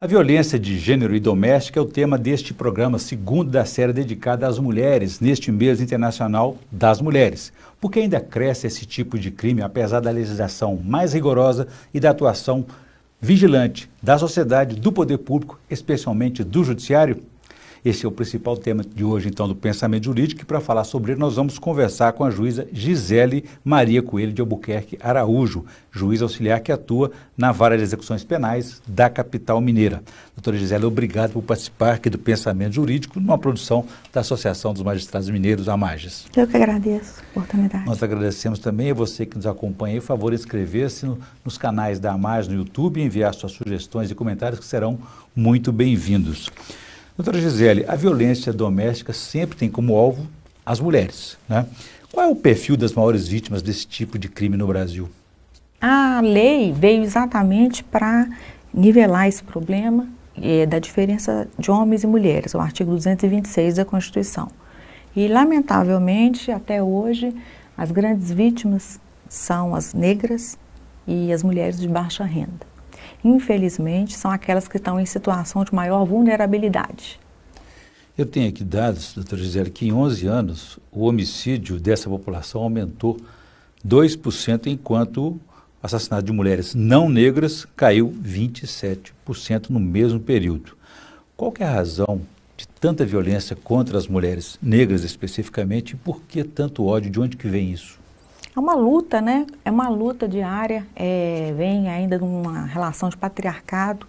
A violência de gênero e doméstica é o tema deste programa, segundo da série dedicada às mulheres, neste mês internacional das mulheres. Porque ainda cresce esse tipo de crime, apesar da legislação mais rigorosa e da atuação vigilante da sociedade, do poder público, especialmente do judiciário? Esse é o principal tema de hoje, então, do Pensamento Jurídico, e para falar sobre ele nós vamos conversar com a juíza Gisele Maria Coelho de Albuquerque Araújo, juíza auxiliar que atua na Vara de Execuções Penais da capital mineira. Doutora Gisele, obrigado por participar aqui do Pensamento Jurídico, numa produção da Associação dos Magistrados Mineiros, AMAGES. Eu que agradeço a oportunidade. Nós agradecemos também a você que nos acompanha. Por favor, inscrever-se nos canais da AMAGES no YouTube e enviar suas sugestões e comentários que serão muito bem-vindos. Doutora Gisele, a violência doméstica sempre tem como alvo as mulheres, né? Qual é o perfil das maiores vítimas desse tipo de crime no Brasil? A lei veio exatamente para nivelar esse problema da diferença de homens e mulheres, o artigo 226 da Constituição. E, lamentavelmente, até hoje, as grandes vítimas são as negras e as mulheres de baixa renda. Infelizmente, são aquelas que estão em situação de maior vulnerabilidade. Eu tenho aqui dados, doutora Gisele, que em 11 anos o homicídio dessa população aumentou 2%, enquanto o assassinato de mulheres não negras caiu 27% no mesmo período. Qual que é a razão de tanta violência contra as mulheres negras especificamente e por que tanto ódio? De onde que vem isso? É uma luta, né? É uma luta diária, vem ainda de uma relação de patriarcado,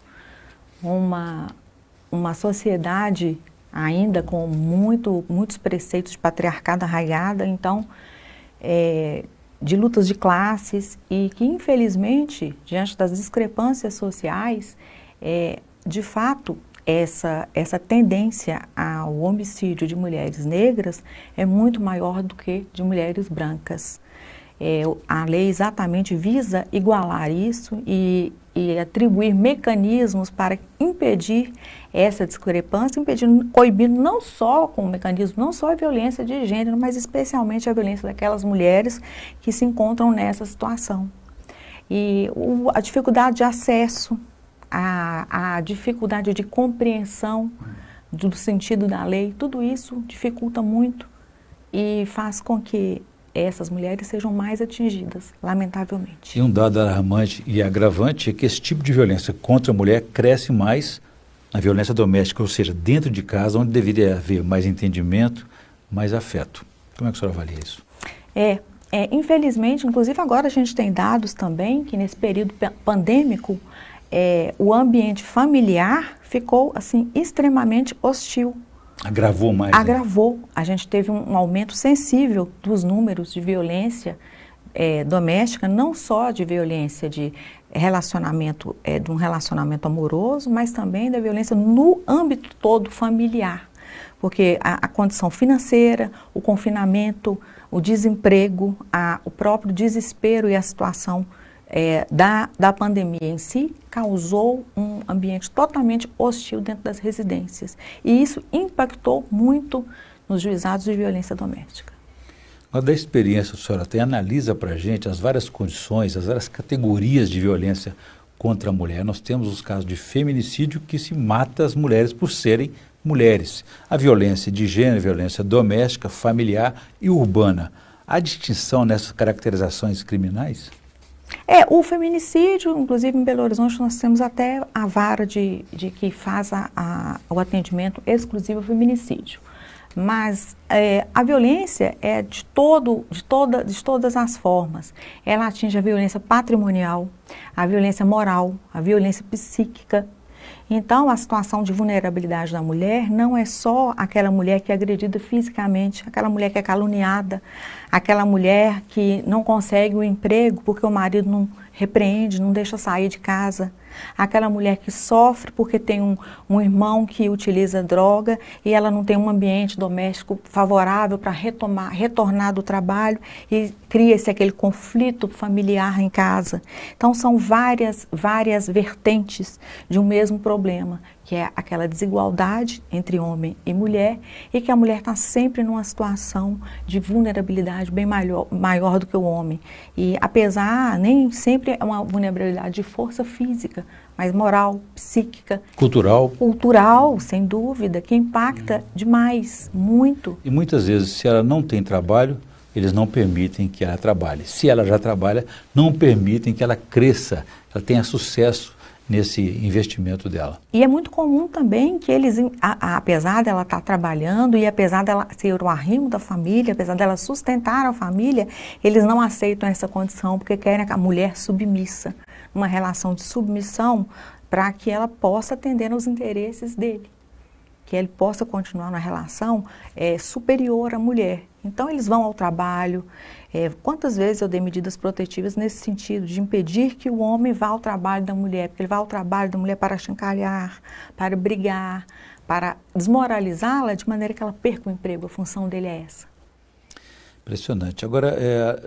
uma sociedade ainda com muitos preceitos de patriarcado arraigada, então, de lutas de classes e que, infelizmente, diante das discrepâncias sociais, de fato, essa tendência ao homicídio de mulheres negras é muito maior do que de mulheres brancas. A lei exatamente visa igualar isso e atribuir mecanismos para impedir essa discrepância, coibindo não só com o mecanismo, não só a violência de gênero, mas especialmente a violência daquelas mulheres que se encontram nessa situação. E a dificuldade de acesso, a dificuldade de compreensão do sentido da lei, tudo isso dificulta muito e faz com que essas mulheres sejam mais atingidas, lamentavelmente. E um dado alarmante e agravante é que esse tipo de violência contra a mulher cresce mais na violência doméstica, ou seja, dentro de casa, onde deveria haver mais entendimento, mais afeto. Como é que a senhora avalia isso? Infelizmente, inclusive agora a gente tem dados também que nesse período pandêmico, o ambiente familiar ficou assim extremamente hostil. Agravou mais? Agravou. Né? A gente teve um aumento sensível dos números de violência doméstica, não só de violência de relacionamento, de um relacionamento amoroso, mas também da violência no âmbito todo familiar. Porque a condição financeira, o confinamento, o desemprego, o próprio desespero e a situação da pandemia em si causou um ambiente totalmente hostil dentro das residências. E isso impactou muito nos juizados de violência doméstica. Mas da experiência que a senhora tem, analisa para a gente as várias condições, as várias categorias de violência contra a mulher. Nós temos os casos de feminicídio que se mata as mulheres por serem mulheres. A violência de gênero, a violência doméstica, familiar e urbana. Há distinção nessas caracterizações criminais? O feminicídio, inclusive em Belo Horizonte, nós temos até a vara de que faz o atendimento exclusivo ao feminicídio. Mas a violência é de todas as formas. Ela atinge a violência patrimonial, a violência moral, a violência psíquica. Então, a situação de vulnerabilidade da mulher não é só aquela mulher que é agredida fisicamente, aquela mulher que é caluniada, aquela mulher que não consegue o emprego porque o marido não repreende, não deixa sair de casa, aquela mulher que sofre porque tem um irmão que utiliza droga e ela não tem um ambiente doméstico favorável para retornar do trabalho e cria-se aquele conflito familiar em casa. Então, são várias vertentes de um mesmo problema, que é aquela desigualdade entre homem e mulher, e que a mulher está sempre numa situação de vulnerabilidade bem maior do que o homem. E apesar, nem sempre é uma vulnerabilidade de força física, mas moral, psíquica. Cultural. Cultural, sem dúvida, que impacta demais, muito. E muitas vezes, se ela não tem trabalho, eles não permitem que ela trabalhe. Se ela já trabalha, não permitem que ela cresça, ela tenha sucesso nesse investimento dela. E é muito comum também que eles, apesar dela estar trabalhando e apesar dela ser o arrimo da família, apesar dela sustentar a família, eles não aceitam essa condição porque querem a mulher submissa, uma relação de submissão para que ela possa atender aos interesses dele, que ele possa continuar na relação superior à mulher. Então eles vão ao trabalho. Quantas vezes eu dei medidas protetivas nesse sentido, de impedir que o homem vá ao trabalho da mulher, porque ele vai ao trabalho da mulher para achincalhar, para brigar, para desmoralizá-la de maneira que ela perca o emprego. A função dele é essa. Impressionante. Agora,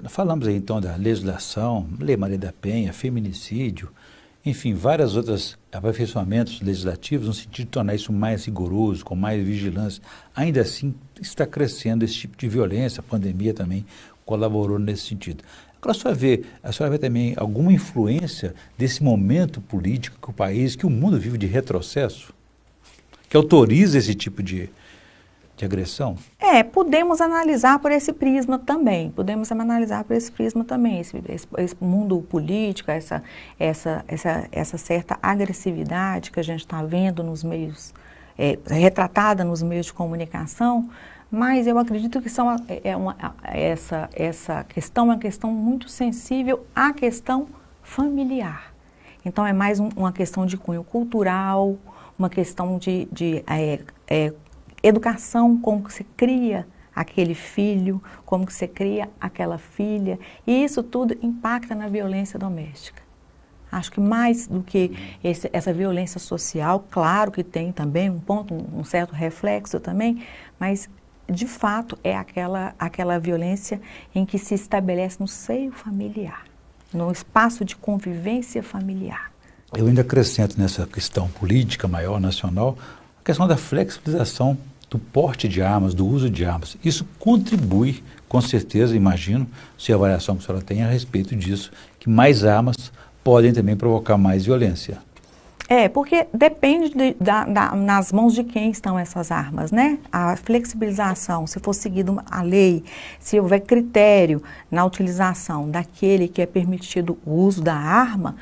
falamos aí então da legislação, Lei Maria da Penha, feminicídio, enfim, vários outros aperfeiçoamentos legislativos no sentido de tornar isso mais rigoroso, com mais vigilância. Ainda assim, está crescendo esse tipo de violência, a pandemia também colaborou nesse sentido. Agora, a senhora vê também alguma influência desse momento político que o país, que o mundo vive de retrocesso, que autoriza esse tipo de agressão? Podemos analisar por esse prisma também, esse mundo político, essa certa agressividade que a gente está vendo nos meios, retratada nos meios de comunicação, mas eu acredito que essa questão é uma questão muito sensível à questão familiar. Então é mais uma questão de cunho cultural, uma questão de educação, como que se cria aquele filho, como que se cria aquela filha, e isso tudo impacta na violência doméstica. Acho que mais do que essa violência social, claro que tem também um certo reflexo também, mas de fato é aquela violência em que se estabelece no seio familiar, no espaço de convivência familiar. Eu ainda acrescento nessa questão política maior, nacional, a questão da flexibilização do porte de armas, do uso de armas. Isso contribui, com certeza, imagino, se a avaliação que a senhora tem a respeito disso, que mais armas podem também provocar mais violência. Porque depende nas mãos de quem estão essas armas, né? A flexibilização, se for seguida a lei, se houver critério na utilização daquele que é permitido o uso da arma,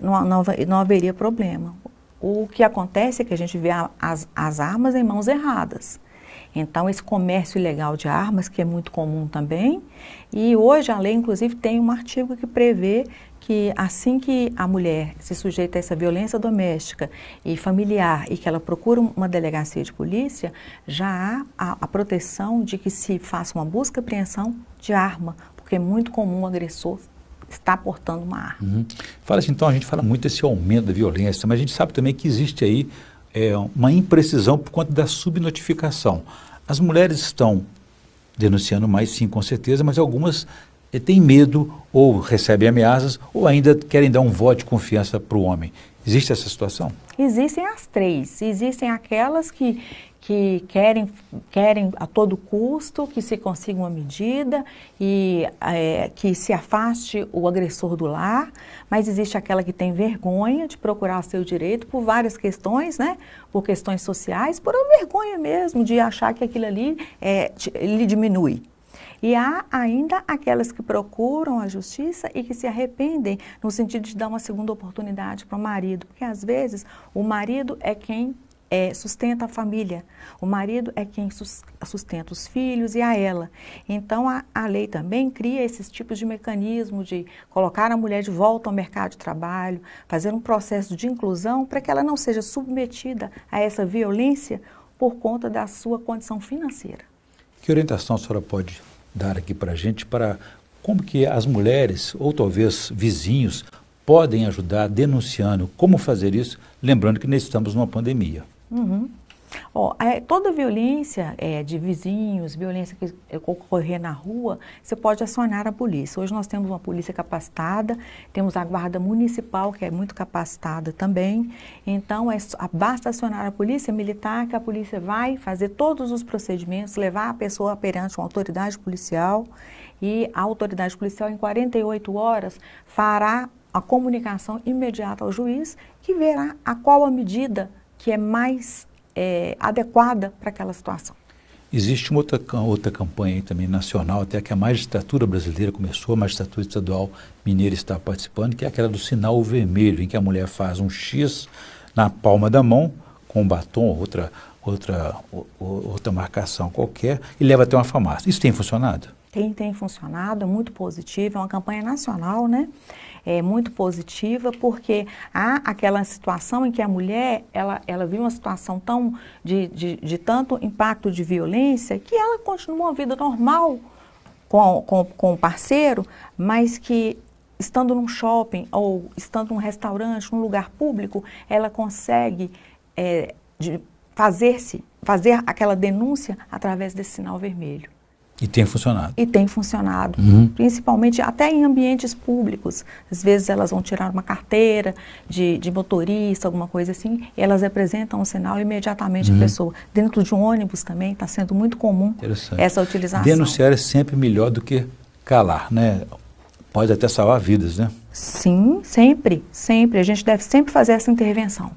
não haveria problema. O que acontece é que a gente vê as armas em mãos erradas. Então, esse comércio ilegal de armas, que é muito comum também, e hoje a lei, inclusive, tem um artigo que prevê que assim que a mulher se sujeita a essa violência doméstica e familiar e que ela procura uma delegacia de polícia, já há a proteção de que se faça uma busca e apreensão de arma, porque é muito comum o agressor está portando uma arma. Fala-se então, a gente fala muito desse aumento da violência, mas a gente sabe também que existe aí uma imprecisão por conta da subnotificação. As mulheres estão denunciando mais, sim, com certeza, mas algumas têm medo ou recebem ameaças ou ainda querem dar um voto de confiança para o homem. Existe essa situação? Existem as três. Existem aquelas que querem a todo custo que se consiga uma medida e que se afaste o agressor do lar, mas existe aquela que tem vergonha de procurar o seu direito por várias questões, né? Por questões sociais, por uma vergonha mesmo de achar que aquilo ali lhe diminui. E há ainda aquelas que procuram a justiça e que se arrependem no sentido de dar uma segunda oportunidade para o marido, porque às vezes o marido é quem sustenta a família, o marido é quem sustenta os filhos e a ela. Então a lei também cria esses tipos de mecanismo de colocar a mulher de volta ao mercado de trabalho, fazer um processo de inclusão para que ela não seja submetida a essa violência por conta da sua condição financeira. Que orientação a senhora pode dar aqui para a gente para como que as mulheres, ou talvez vizinhos, podem ajudar denunciando? Como fazer isso? Lembrando que nós estamos numa pandemia. Toda violência de vizinhos, violência que ocorrer na rua, você pode acionar a polícia. Hoje nós temos uma polícia capacitada, temos a guarda municipal, que é muito capacitada também. Então, basta acionar a polícia militar, que a polícia vai fazer todos os procedimentos, levar a pessoa perante uma autoridade policial, e a autoridade policial, em 48 horas, fará a comunicação imediata ao juiz, que verá qual a medida que é mais adequada para aquela situação. Existe uma outra campanha aí também nacional, até que a magistratura brasileira começou, a magistratura estadual mineira está participando, que é aquela do sinal vermelho, em que a mulher faz um X na palma da mão, com um batom, outra marcação qualquer, e leva até uma farmácia. Isso tem funcionado? Tem funcionado, é muito positivo, é uma campanha nacional, né? É muito positiva, porque há aquela situação em que a mulher, ela vive uma situação tão de tanto impacto de violência, que ela continua uma vida normal com o parceiro, mas que estando num shopping ou estando num restaurante, num lugar público, ela consegue fazer aquela denúncia através desse sinal vermelho. E tem funcionado. E tem funcionado, principalmente até em ambientes públicos. Às vezes elas vão tirar uma carteira de motorista, alguma coisa assim, e elas apresentam um sinal e imediatamente a pessoa. Dentro de um ônibus também está sendo muito comum essa utilização. Denunciar é sempre melhor do que calar, né? Pode até salvar vidas, né? Sim, sempre, sempre. A gente deve sempre fazer essa intervenção.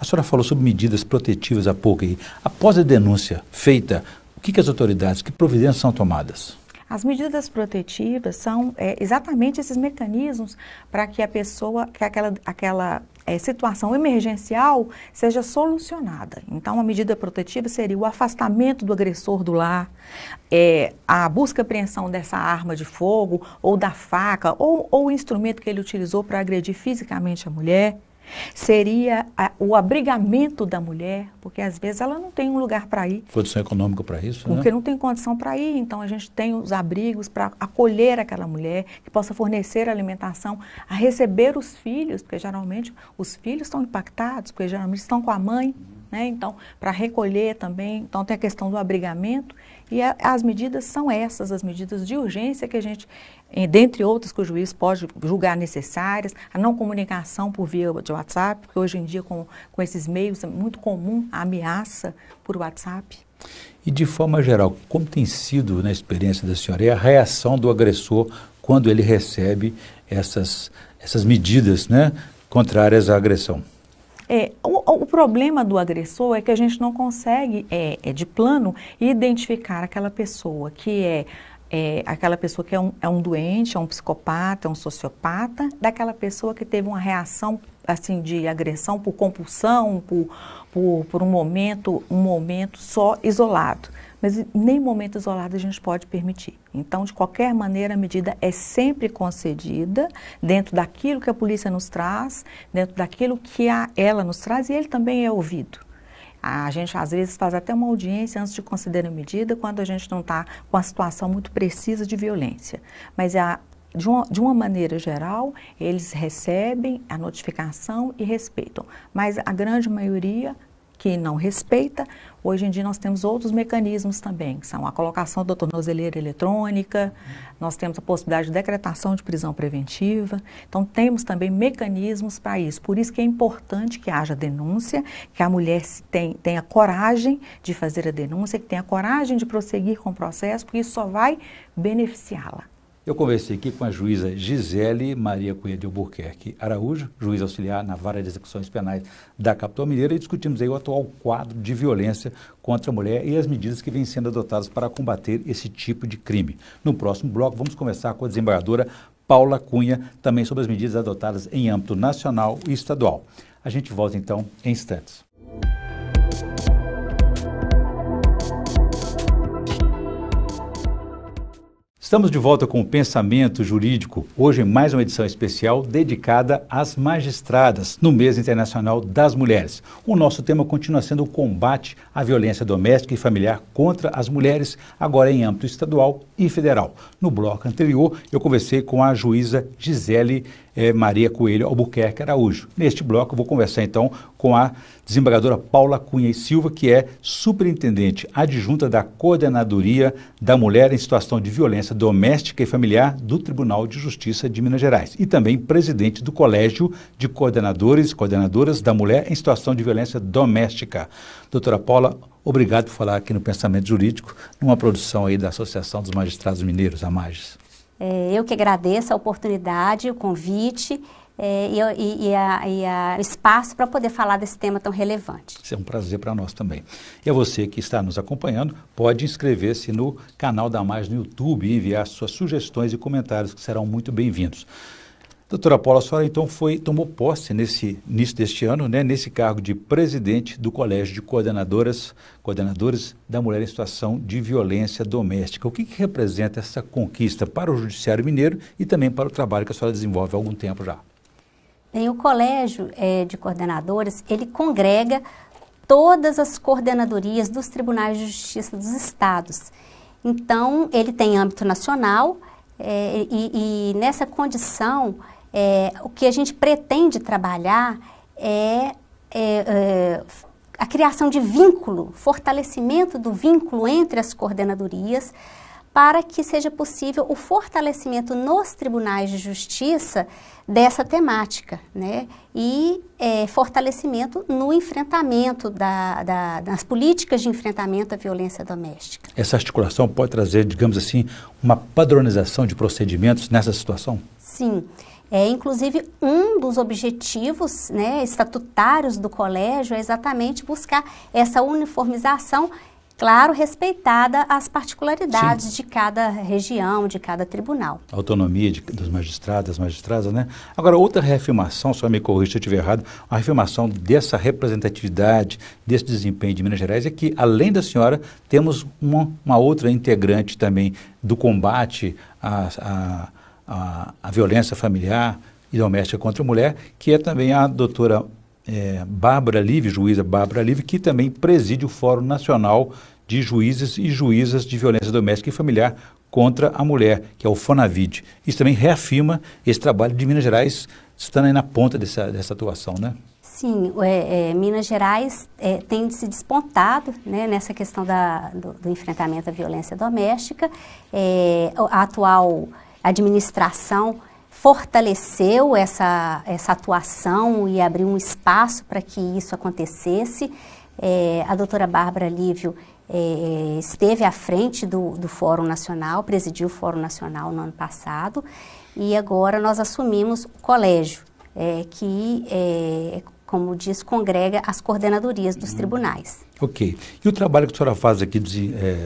A senhora falou sobre medidas protetivas há pouco aí. Após a denúncia feita, o que as autoridades, que providências são tomadas? As medidas protetivas são exatamente esses mecanismos para que a pessoa, que aquela situação emergencial seja solucionada. Então, a medida protetiva seria o afastamento do agressor do lar, a busca e apreensão dessa arma de fogo, ou da faca, ou o instrumento que ele utilizou para agredir fisicamente a mulher. Seria o abrigamento da mulher, porque às vezes ela não tem um lugar para ir. Condição econômica para isso, porque né? não tem condição para ir, então a gente tem os abrigos para acolher aquela mulher, que possa fornecer alimentação, a receber os filhos, porque geralmente os filhos estão impactados, porque geralmente estão com a mãe, né? Então, para recolher também, então tem a questão do abrigamento, e as medidas são essas, as medidas de urgência que a gente, dentre outras que o juiz pode julgar necessárias, a não comunicação por via de WhatsApp, porque hoje em dia com esses meios é muito comum a ameaça por WhatsApp. E de forma geral, como tem sido, na experiência da senhora, a reação do agressor quando ele recebe essas medidas, né, contrárias à agressão? O problema do agressor é que a gente não consegue, de plano, identificar aquela pessoa que aquela pessoa que é um doente, é um psicopata, é um sociopata, daquela pessoa que teve uma reação assim, de agressão por compulsão, por um momento só isolado. Mas nem momento isolado a gente pode permitir. Então, de qualquer maneira, a medida é sempre concedida dentro daquilo que a polícia nos traz, dentro daquilo que ela nos traz, e ele também é ouvido. A gente, às vezes, faz até uma audiência antes de considerar a medida, quando a gente não está com a situação muito precisa de violência. Mas de uma maneira geral, eles recebem a notificação e respeitam. Mas a grande maioria que não respeita, hoje em dia nós temos outros mecanismos também, que são a colocação da tornozeleira eletrônica, nós temos a possibilidade de decretação de prisão preventiva, então temos também mecanismos para isso. Por isso que é importante que haja denúncia, que a mulher tenha coragem de fazer a denúncia, que tenha coragem de prosseguir com o processo, porque isso só vai beneficiá-la. Eu conversei aqui com a juíza Gisele Maria Cunha de Albuquerque Araújo, juiz auxiliar na Vara de Execuções Penais da capital mineira, e discutimos aí o atual quadro de violência contra a mulher e as medidas que vêm sendo adotadas para combater esse tipo de crime. No próximo bloco, vamos conversar com a desembargadora Paula Cunha, também sobre as medidas adotadas em âmbito nacional e estadual. A gente volta então em instantes. Estamos de volta com o Pensamento Jurídico, hoje em mais uma edição especial dedicada às magistradas, no mês internacional das mulheres. O nosso tema continua sendo o combate à violência doméstica e familiar contra as mulheres, agora em âmbito estadual e federal. No bloco anterior, eu conversei com a juíza Gisele Maria Coelho Albuquerque Araújo. Neste bloco, eu vou conversar então com a desembargadora Paula Cunha e Silva, que é superintendente adjunta da Coordenadoria da Mulher em Situação de Violência Doméstica e Familiar do Tribunal de Justiça de Minas Gerais e também presidente do Colégio de Coordenadores e Coordenadoras da Mulher em Situação de Violência Doméstica. Doutora Paula, obrigado por falar aqui no Pensamento Jurídico, numa produção aí da Associação dos Magistrados Mineiros, a MAGES. Eu que agradeço a oportunidade, o convite e o espaço para poder falar desse tema tão relevante. Isso é um prazer para nós também. E a você que está nos acompanhando, pode inscrever-se no canal da MAGES no YouTube e enviar suas sugestões e comentários, que serão muito bem-vindos. Doutora Paula, a senhora então tomou posse nesse início deste ano, né, nesse cargo de presidente do Colégio de Coordenadores da Mulher em Situação de Violência Doméstica. O que representa essa conquista para o Judiciário Mineiro e também para o trabalho que a senhora desenvolve há algum tempo já? Bem, o Colégio de Coordenadores, ele congrega todas as coordenadorias dos Tribunais de Justiça dos Estados. Então, ele tem âmbito nacional e nessa condição, o que a gente pretende trabalhar é a criação de vínculo, fortalecimento do vínculo entre as coordenadorias, para que seja possível o fortalecimento nos tribunais de justiça dessa temática, né? E fortalecimento no enfrentamento das políticas de enfrentamento à violência doméstica. Essa articulação pode trazer, digamos assim, uma padronização de procedimentos nessa situação? Sim. Inclusive, um dos objetivos, né, estatutários do colégio é exatamente buscar essa uniformização, claro, respeitada as particularidades de cada região, de cada tribunal. A autonomia dos magistrados, das magistradas, né? Agora, outra reafirmação, só me corrija se eu estiver errado, a reafirmação dessa representatividade, desse desempenho de Minas Gerais é que, além da senhora, temos uma outra integrante também do combate à violência familiar e doméstica contra a mulher, que é também a doutora Bárbara Live, juíza Bárbara Live, que também preside o Fórum Nacional de Juízes e Juízas de Violência Doméstica e Familiar contra a Mulher, que é o FONAVID. Isso também reafirma esse trabalho de Minas Gerais, estando aí na ponta dessa atuação, né? Sim, Minas Gerais tem se despontado, né, nessa questão do enfrentamento à violência doméstica. A atual administração fortaleceu essa atuação e abriu um espaço para que isso acontecesse. A doutora Bárbara Lívio esteve à frente do Fórum Nacional, presidiu o Fórum Nacional no ano passado, e agora nós assumimos o colégio, que, como diz, congrega as coordenadorias dos tribunais. Ok. E o trabalho que a senhora faz aqui,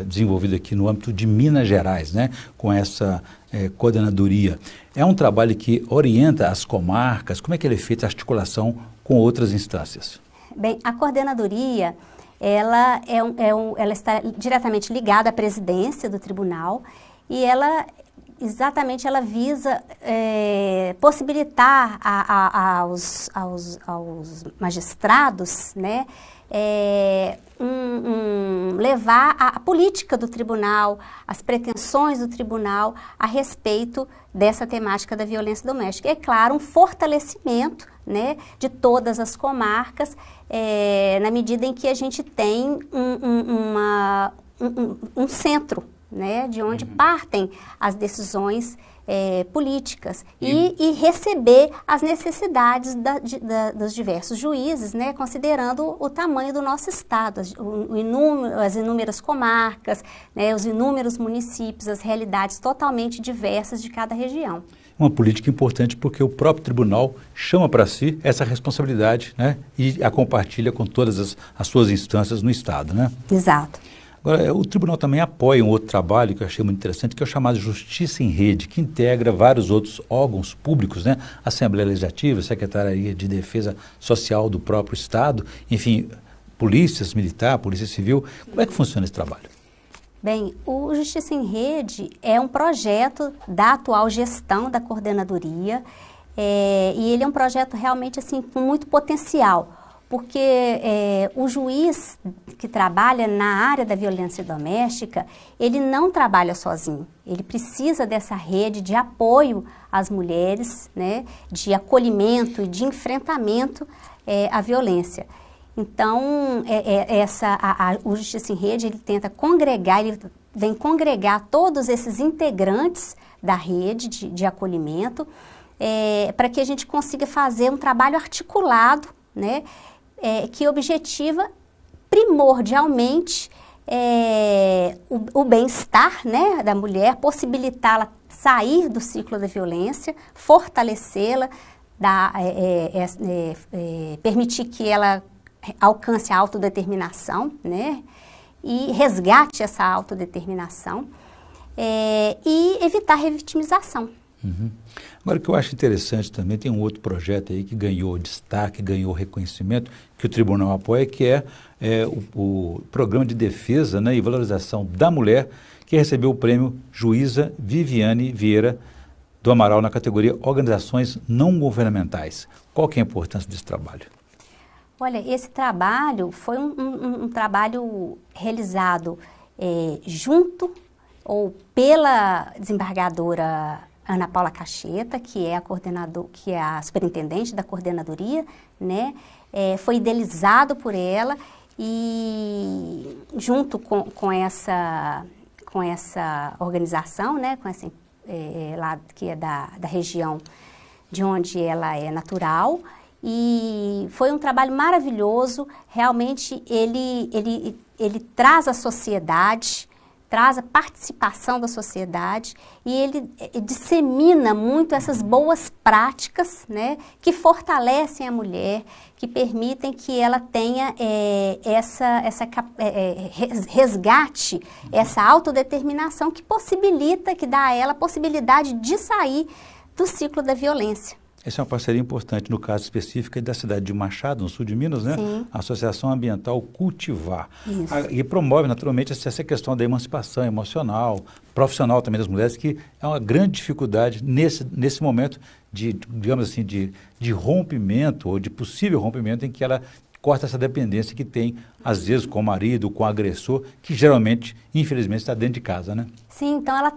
desenvolvido aqui no âmbito de Minas Gerais, né, com essa coordenadoria, é um trabalho que orienta as comarcas? Como é que ele é feito a articulação com outras instâncias? Bem, a coordenadoria, ela está diretamente ligada à presidência do tribunal e ela visa possibilitar aos magistrados, né, levar a política do tribunal, as pretensões do tribunal a respeito dessa temática da violência doméstica. É claro, um fortalecimento, né, de todas as comarcas, na medida em que a gente tem um centro, né, de onde partem as decisões políticas e receber as necessidades dos diversos juízes, né, considerando o tamanho do nosso estado, as inúmeras comarcas, né, os inúmeros municípios, as realidades totalmente diversas de cada região. Uma política importante porque o próprio tribunal chama para si essa responsabilidade, né, e a compartilha com todas as suas instâncias no estado, né? Exato. Agora, o tribunal também apoia um outro trabalho que eu achei muito interessante, que é o chamado Justiça em Rede, que integra vários outros órgãos públicos, né? Assembleia Legislativa, Secretaria de Defesa Social do próprio Estado, enfim, polícias militar, polícia civil. Como é que funciona esse trabalho? Bem, o Justiça em Rede é um projeto da atual gestão da coordenadoria e ele é um projeto realmente assim, com muito potencial, porque o juiz que trabalha na área da violência doméstica, ele não trabalha sozinho, ele precisa dessa rede de apoio às mulheres, né, de acolhimento e de enfrentamento à violência. Então, o Justiça em Rede, ele tenta congregar, ele vem congregar todos esses integrantes da rede de acolhimento, para que a gente consiga fazer um trabalho articulado, né, que objetiva primordialmente o bem-estar, né, da mulher, possibilitá-la sair do ciclo da violência, fortalecê-la, permitir que ela alcance a autodeterminação, né, e resgate essa autodeterminação e evitar a revitimização. Uhum. Agora, o que eu acho interessante também, tem um outro projeto aí que ganhou destaque, ganhou reconhecimento, que o Tribunal apoia, que é o Programa de Defesa, né, e Valorização da Mulher, que recebeu o prêmio Juíza Viviane Vieira do Amaral na categoria Organizações Não Governamentais. Qual que é a importância desse trabalho? Olha, esse trabalho foi um trabalho realizado junto ou pela desembargadora Ana Paula Cacheta, que é a superintendente da coordenadoria, né? Foi idealizado por ela e junto com essa organização, né? Lá que é da região de onde ela é natural. E foi um trabalho maravilhoso, realmente ele traz a sociedade, traz a participação da sociedade e ele dissemina muito essas boas práticas, né, que fortalecem a mulher, que permitem que ela tenha resgate essa autodeterminação que possibilita, que dá a ela a possibilidade de sair do ciclo da violência. Essa é uma parceria importante, no caso específico da cidade de Machado, no sul de Minas, né? Sim. A Associação Ambiental Cultivar. Isso. E promove naturalmente essa questão da emancipação emocional, profissional também das mulheres, que é uma grande dificuldade nesse momento de, digamos assim, de rompimento ou de possível rompimento em que ela corta essa dependência que tem, às vezes, com o marido, com o agressor, que geralmente, infelizmente, está dentro de casa, né? Sim, então ela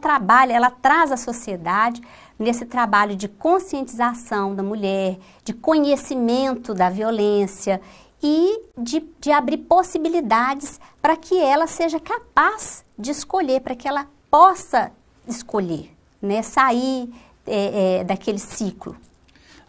traz a sociedade nesse trabalho de conscientização da mulher, de conhecimento da violência e de abrir possibilidades para que ela seja capaz de escolher, para que ela possa escolher, né, sair daquele ciclo.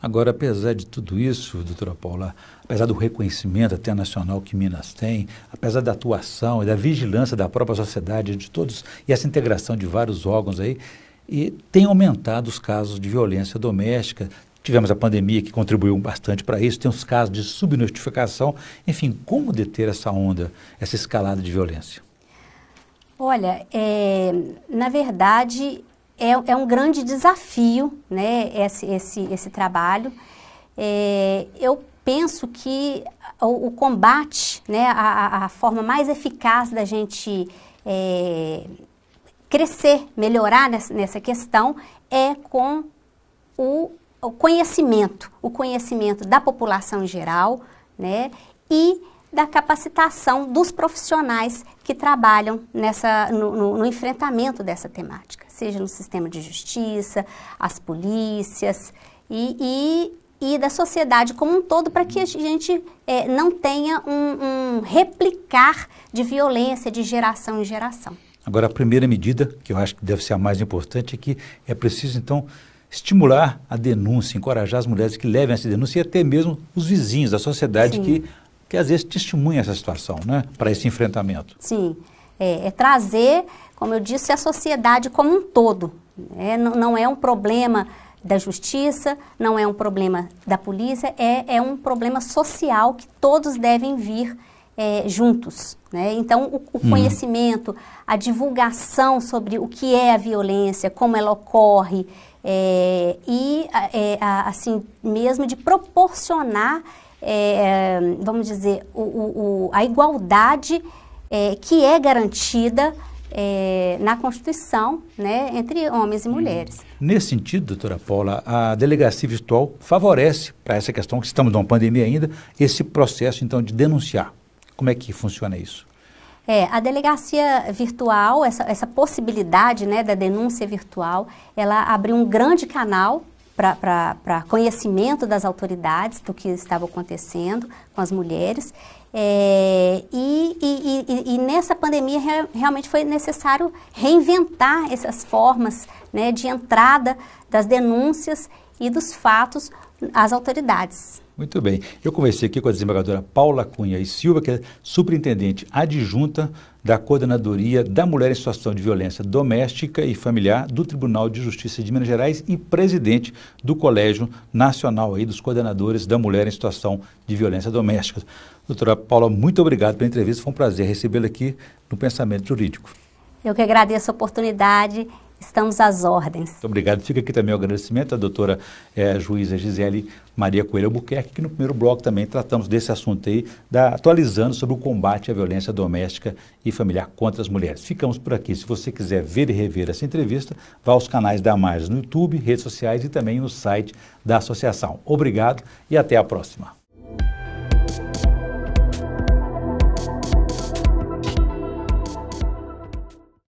Agora, apesar de tudo isso, doutora Paula, apesar do reconhecimento até nacional que Minas tem, apesar da atuação e da vigilância da própria sociedade, de todos, e essa integração de vários órgãos aí, e tem aumentado os casos de violência doméstica. Tivemos a pandemia que contribuiu bastante para isso, tem os casos de subnotificação. Enfim, como deter essa onda, essa escalada de violência? Olha, na verdade, é um grande desafio, né, esse trabalho. Eu penso que o combate, né, a forma mais eficaz da gente crescer, melhorar nessa questão é com o conhecimento da população em geral, né, e da capacitação dos profissionais que trabalham no enfrentamento dessa temática, seja no sistema de justiça, as polícias e da sociedade como um todo, para que a gente não tenha um replicar de violência de geração em geração. Agora, a primeira medida, que eu acho que deve ser a mais importante, é que é preciso, então, estimular a denúncia, encorajar as mulheres que levem essa denúncia e até mesmo os vizinhos, a sociedade que às vezes testemunha essa situação, né, para esse enfrentamento. Sim, trazer, como eu disse, a sociedade como um todo. Não é um problema da justiça, não é um problema da polícia, é um problema social que todos devem vir juntos, né? Então, o conhecimento, a divulgação sobre o que é a violência, como ela ocorre, assim, mesmo de proporcionar, vamos dizer, a igualdade que é garantida na Constituição, né, entre homens e mulheres. Nesse sentido, doutora Paula, a delegacia virtual favorece, para essa questão que estamos numa pandemia ainda, esse processo, então, de denunciar. Como é que funciona isso? A delegacia virtual, essa possibilidade, né, da denúncia virtual, ela abriu um grande canal para conhecimento das autoridades do que estava acontecendo com as mulheres. E nessa pandemia realmente foi necessário reinventar essas formas, né, de entrada das denúncias e dos fatos às autoridades. Muito bem. Eu conversei aqui com a desembargadora Paula Cunha e Silva, que é superintendente adjunta da Coordenadoria da Mulher em Situação de Violência Doméstica e Familiar do Tribunal de Justiça de Minas Gerais e presidente do Colégio Nacional aí dos Coordenadores da Mulher em Situação de Violência Doméstica. Doutora Paula, muito obrigado pela entrevista. Foi um prazer recebê-la aqui no Pensamento Jurídico. Eu que agradeço a oportunidade. Estamos às ordens. Muito obrigado. Fica aqui também o agradecimento à doutora juíza Gisele Maria Coelho Albuquerque, que no primeiro bloco também tratamos desse assunto aí, atualizando sobre o combate à violência doméstica e familiar contra as mulheres. Ficamos por aqui. Se você quiser ver e rever essa entrevista, vá aos canais da Marges no YouTube, redes sociais e também no site da associação. Obrigado e até a próxima.